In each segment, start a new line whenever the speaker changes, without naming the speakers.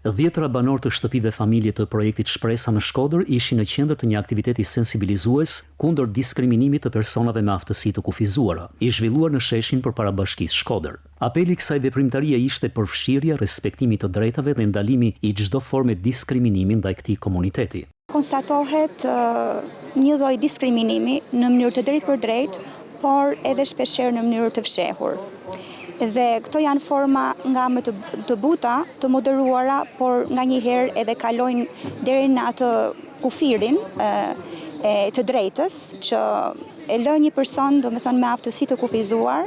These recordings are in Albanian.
10 banor të shtëpive familje të projektit Shpresa në Shkodër ishin në qendër të një aktiviteti sensibilizues kundër diskriminimit të personave me aftësi të kufizuara, i zhvilluar në sheshin përpara Bashkisë Shkodër. Apeli i kësaj veprimtarie ishte përfshirja, respektimi të drejtave dhe ndalimi i çdo forme diskriminimi ndaj këtij komuniteti.
Konstatohet një lloj diskriminimi në mënyrë të drejtë për drejtë, por edhe shpeshherë në mënyrë të fshehur. Dhe këto janë forma nga më të buta, të moderuara, por nganjëherë edhe kalojnë deri në atë kufirin të drejtës që e lë një person, domethënë me aftësi të kufizuar,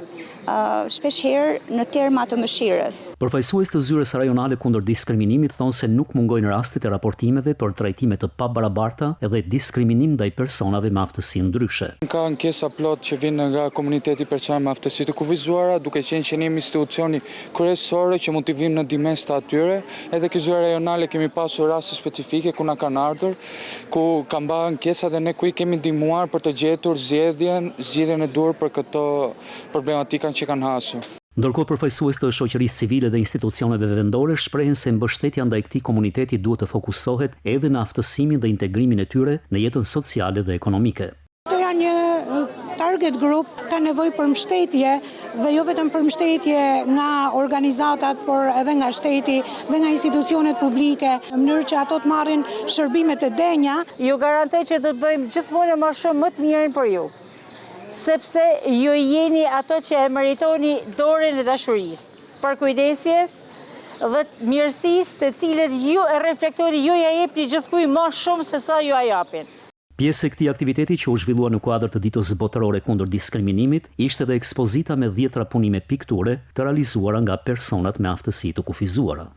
shpeshherë në terma të mëshirës.
Përfaqësues të Zyres Rajonale kundër diskriminimit thonë se nuk mungojnë rastet e raportimeve për trajtime të pabarabarta edhe diskriminim ndaj personave me aftësi ndryshe.
Ka ankesa plot që vijnë nga komuniteti personave me aftësi të kufizuara, duke qenë që jemi institucioni kryesor që mund të vinë në dimens të atyre, edhe ke Zyra Rajonale kemi pasur raste specifike ku na kanë ardhur, ku kanë bërë ankesa dhe ne ku i kemi ndihmuar për të gjetur zgjedhjen e dur për këto problematika që kanë hasur.
Ndërkohë përfaqësues të shoqërisë civile dhe institucioneve vendore shprehen se mbështetja ndaj këtij komuniteti duhet të fokusohet edhe në aftësimin dhe integrimin e tyre në jetën sociale dhe ekonomike.
Këto janë një target group, ka nevojë për mbështetje dhe jo vetëm për mbështetje nga organizatat, por edhe nga shteti dhe nga institucionet publike, në mënyrë që ato të marrin shërbime të denja.
Ju garantoj që do të bëjmë gjithmonë më shumë më të mirën për ju, sepse ju jeni ato që e meritoni dorën e dashurisë, përkujdesjes dhe mirësisë të cilët ju e reflektoni, ju ja jepni gjithkujt më shumë se sa ju ja japin.
Pjesë e këtij aktiviteti që u zhvillua në kuadër të ditës botërore kundër diskriminimit ishte edhe ekspozita me 10 punime pikture të realizuara nga personat me aftësi të kufizuara.